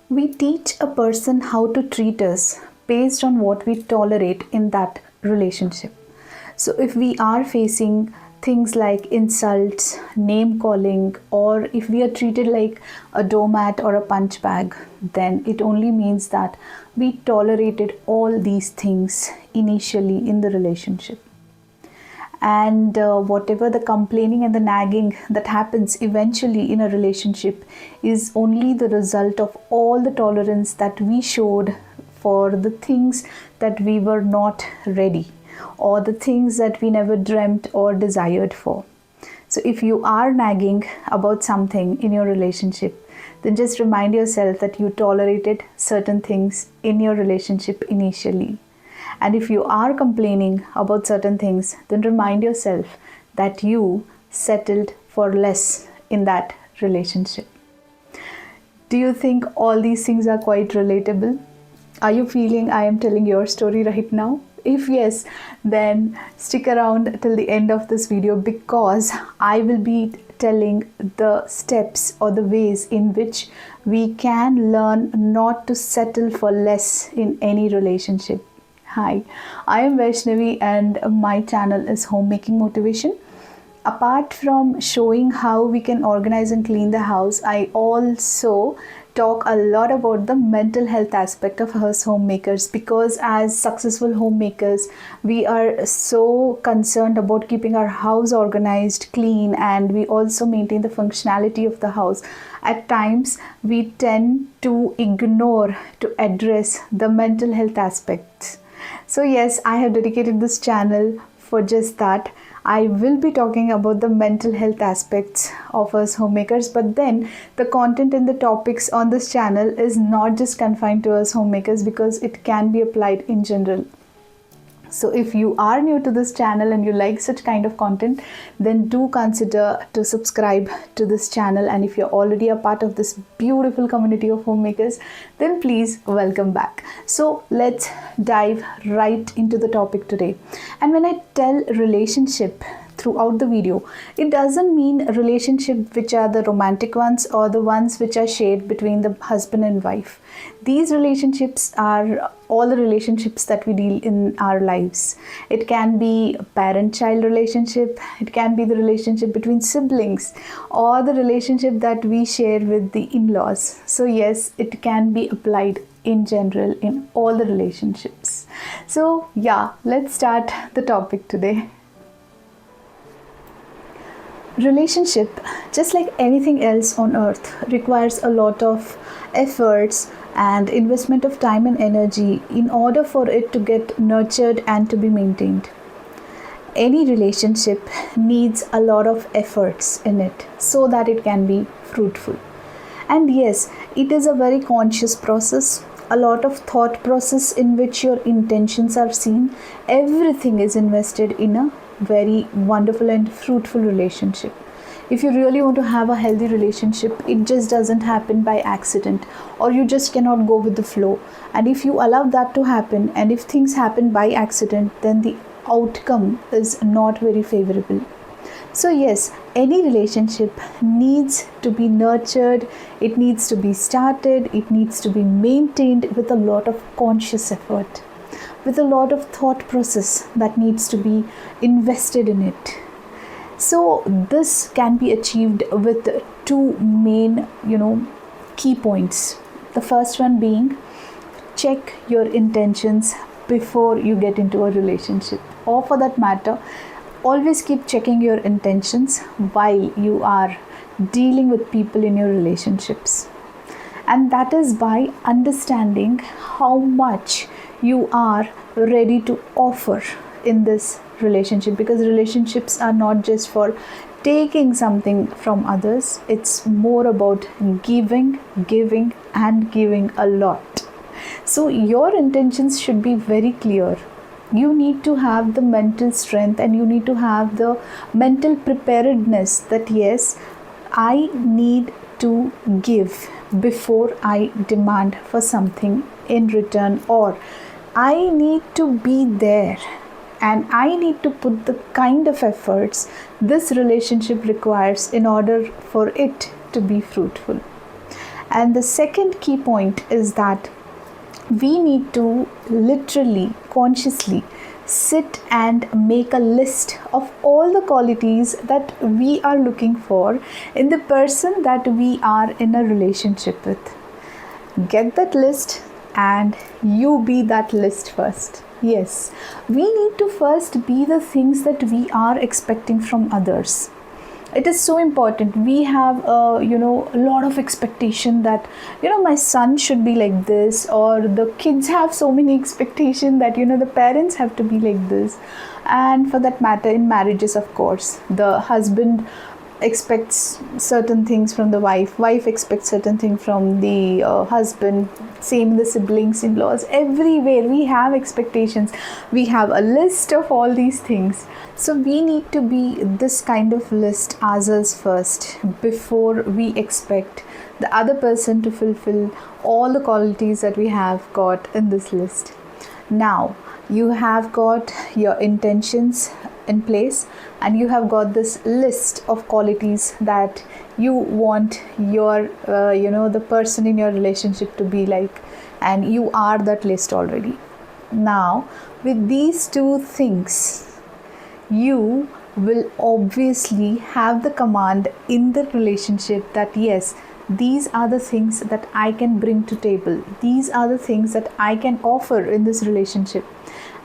We teach a person how to treat us based on what we tolerate in that relationship. So, if we are facing things like insults, name calling, or if we are treated like a doormat or a punch bag, then it only means that we tolerated all these things initially in the relationship. And whatever the complaining and the nagging that happens eventually in a relationship is only the result of all the tolerance that we showed for the things that we were not ready, or the things that we never dreamt or desired for. So if you are nagging about something in your relationship, then just remind yourself that you tolerated certain things in your relationship initially. And if you are complaining about certain things, then remind yourself that you settled for less in that relationship. Do you think all these things are quite relatable? Are you feeling I am telling your story right now? If yes, then stick around till the end of this video, because I will be telling the steps or the ways in which we can learn not to settle for less in any relationship. Hi, I am Vaishnavi and my channel is Homemaking Motivation. Apart from showing how we can organize and clean the house, I also talk a lot about the mental health aspect of us homemakers, because as successful homemakers, we are so concerned about keeping our house organized, clean, and we also maintain the functionality of the house. At times, we tend to ignore to address the mental health aspects. So yes, I have dedicated this channel for just that. I will be talking about the mental health aspects of us homemakers, but then the content and the topics on this channel is not just confined to us homemakers, because it can be applied in general. So if you are new to this channel and you like such kind of content, then do consider to subscribe to this channel. And if you're already a part of this beautiful community of homemakers, then please welcome back. So let's dive right into the topic today. And when I tell relationship throughout the video, it doesn't mean relationship which are the romantic ones or the ones which are shared between the husband and wife. These relationships are all the relationships that we deal in our lives. It can be a parent-child relationship, it can be the relationship between siblings, or the relationship that we share with the in-laws. So yes, it can be applied in general in all the relationships. So yeah, let's start the topic today. Relationship, just like anything else on earth, requires a lot of efforts and investment of time and energy in order for it to get nurtured and to be maintained. Any relationship needs a lot of efforts in it so that it can be fruitful. And yes, it is a very conscious process, a lot of thought process in which your intentions are seen. Everything is invested in a very wonderful and fruitful relationship. If you really want to have a healthy relationship, it just doesn't happen by accident, or you just cannot go with the flow. And if you allow that to happen, and if things happen by accident, then the outcome is not very favorable. So yes, any relationship needs to be nurtured, it needs to be started, it needs to be maintained with a lot of conscious effort, with a lot of thought process that needs to be invested in it. So this can be achieved with two main, key points. The first one being, check your intentions before you get into a relationship, or for that matter, always keep checking your intentions while you are dealing with people in your relationships. And that is by understanding how much you are ready to offer in this relationship, because relationships are not just for taking something from others, it's more about giving and giving a lot. So your intentions should be very clear. You need to have the mental strength and you need to have the mental preparedness that yes, I need to give before I demand for something in return, or I need to be there and I need to put the kind of efforts this relationship requires in order for it to be fruitful. And the second key point is that we need to literally, consciously sit and make a list of all the qualities that we are looking for in the person that we are in a relationship with. Get that list and you be that list first. Yes, we need to first be the things that we are expecting from others. It is so important. We have a lot of expectation that my son should be like this, or the kids have so many expectation that the parents have to be like this. And for that matter, in marriages, of course, the husband expects certain things from the wife expects certain things from the husband, same the siblings, in-laws, everywhere we have expectations. We have a list of all these things. So we need to be this kind of list ourselves first before we expect the other person to fulfill all the qualities that we have got in this list. Now you have got your intentions in place, and you have got this list of qualities that you want your the person in your relationship to be like, and you are that list already. Now with these two things, you will obviously have the command in the relationship that yes, these are the things that I can bring to table, these are the things that I can offer in this relationship.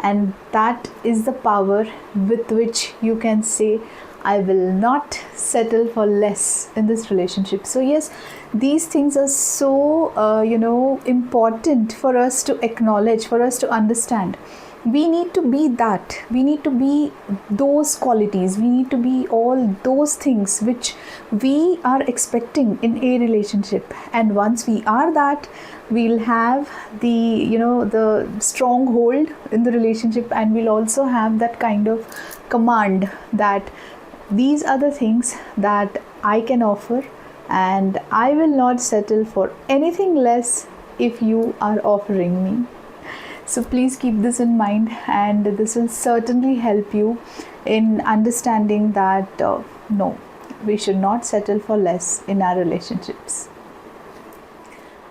And that is the power with which you can say, I will not settle for less in this relationship. So yes, these things are so important for us to acknowledge, for us to understand. We need to be that. We need to be those qualities. We need to be all those things which we are expecting in a relationship. And once we are that, we'll have the the stronghold in the relationship, and we'll also have that kind of command that these are the things that I can offer, and I will not settle for anything less if you are offering me. So please keep this in mind, and this will certainly help you in understanding that no, we should not settle for less in our relationships.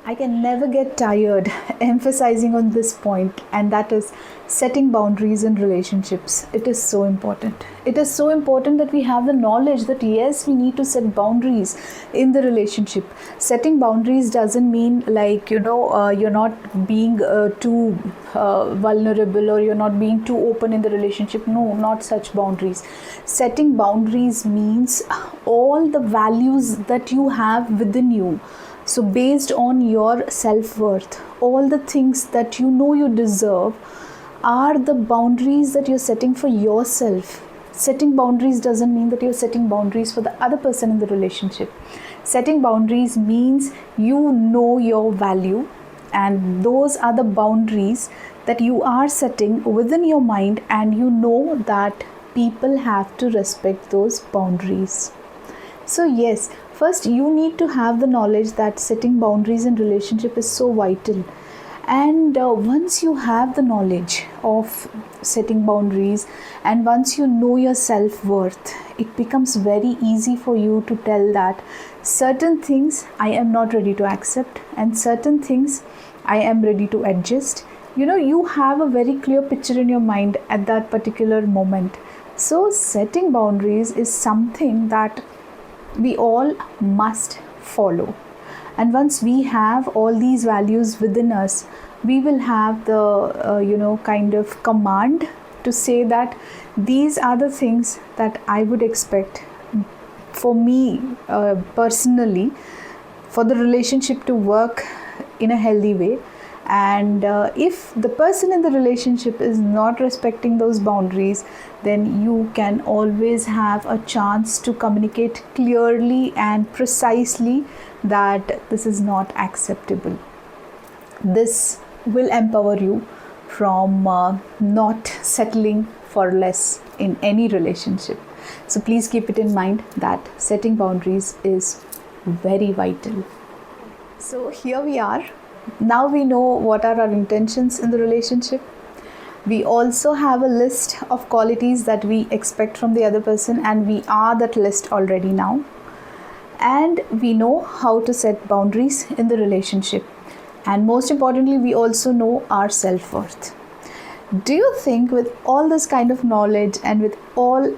I can never get tired emphasizing on this point, and that is setting boundaries in relationships. It is so important. It is so important that we have the knowledge that yes, we need to set boundaries in the relationship. Setting boundaries doesn't mean like you're not being too vulnerable, or you're not being too open in the relationship. No, not such boundaries. Setting boundaries means all the values that you have within you. So based on your self-worth, all the things that you deserve are the boundaries that you're setting for yourself. Setting boundaries doesn't mean that you're setting boundaries for the other person in the relationship. Setting boundaries means you know your value, and those are the boundaries that you are setting within your mind, and you know that people have to respect those boundaries. So yes, first you need to have the knowledge that setting boundaries in relationship is so vital. And once you have the knowledge of setting boundaries, and once you know your self-worth, it becomes very easy for you to tell that certain things I am not ready to accept, and certain things I am ready to adjust. You have a very clear picture in your mind at that particular moment. So setting boundaries is something that we all must follow. And once we have all these values within us, we will have the kind of command to say that these are the things that I would expect for me personally, for the relationship to work in a healthy way. And if the person in the relationship is not respecting those boundaries, then you can always have a chance to communicate clearly and precisely that this is not acceptable. This will empower you from not settling for less in any relationship. So please keep it in mind that setting boundaries is very vital. So here we are. Now we know what are our intentions in the relationship. We also have a list of qualities that we expect from the other person, and we are that list already now. and we know how to set boundaries in the relationship, and most importantly, we also know our self-worth. Do you think with all this kind of knowledge and with all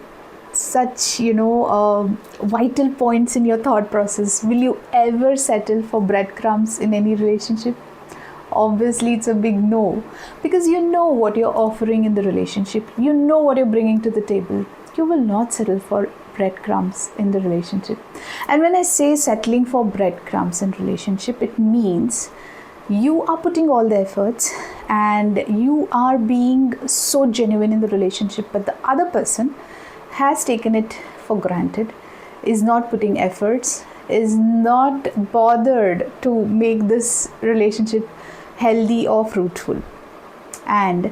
such vital points in your thought process, will you ever settle for breadcrumbs in any relationship? Obviously it's a big no, because you know what you're offering in the relationship, you know what you're bringing to the table. You will not settle for breadcrumbs in the relationship. And when I say settling for breadcrumbs in relationship, it means you are putting all the efforts and you are being so genuine in the relationship, but the other person has taken it for granted, is not putting efforts, is not bothered to make this relationship healthy or fruitful, and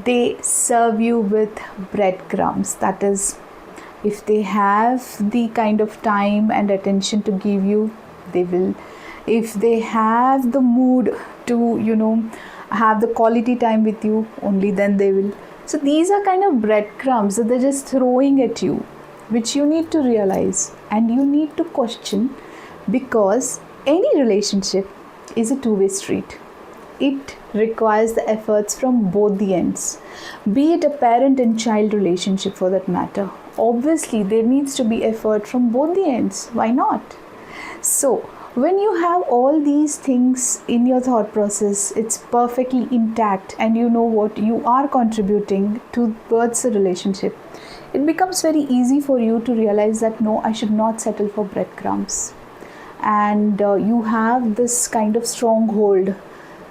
they serve you with breadcrumbs. That is, if they have the kind of time and attention to give you, they will. If they have the mood to have the quality time with you, only then they will. So these are kind of breadcrumbs that they're just throwing at you, which you need to realize and you need to question, because any relationship is a two-way street. It requires the efforts from both the ends, be it a parent and child relationship for that matter. Obviously there needs to be effort from both the ends. Why not? So when you have all these things in your thought process, it's perfectly intact and you know what you are contributing towards the relationship, it becomes very easy for you to realize that no, I should not settle for breadcrumbs. And you have this kind of stronghold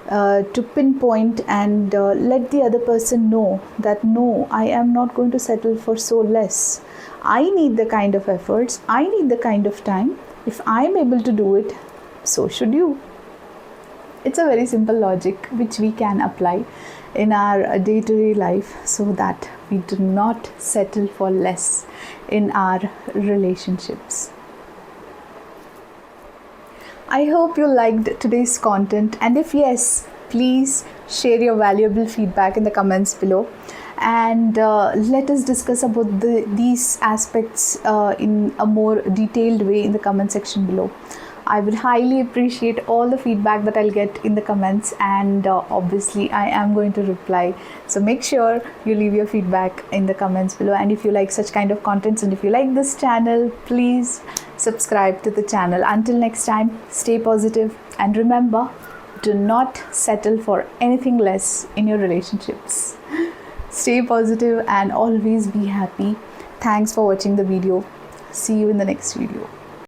to pinpoint and let the other person know that no, I am not going to settle for so less. I need the kind of efforts, I need the kind of time. If I am able to do it, so should you. It's a very simple logic which we can apply in our day-to-day life, so that we do not settle for less in our relationships. I hope you liked today's content, and if yes, please share your valuable feedback in the comments below, and let us discuss about these aspects in a more detailed way in the comment section below. I would highly appreciate all the feedback that I'll get in the comments, and obviously I am going to reply. So make sure you leave your feedback in the comments below, and if you like such kind of contents and if you like this channel, please subscribe to the channel. Until next time, stay positive, and remember, do not settle for anything less in your relationships. Stay positive and always be happy. Thanks for watching the video. See you in the next video.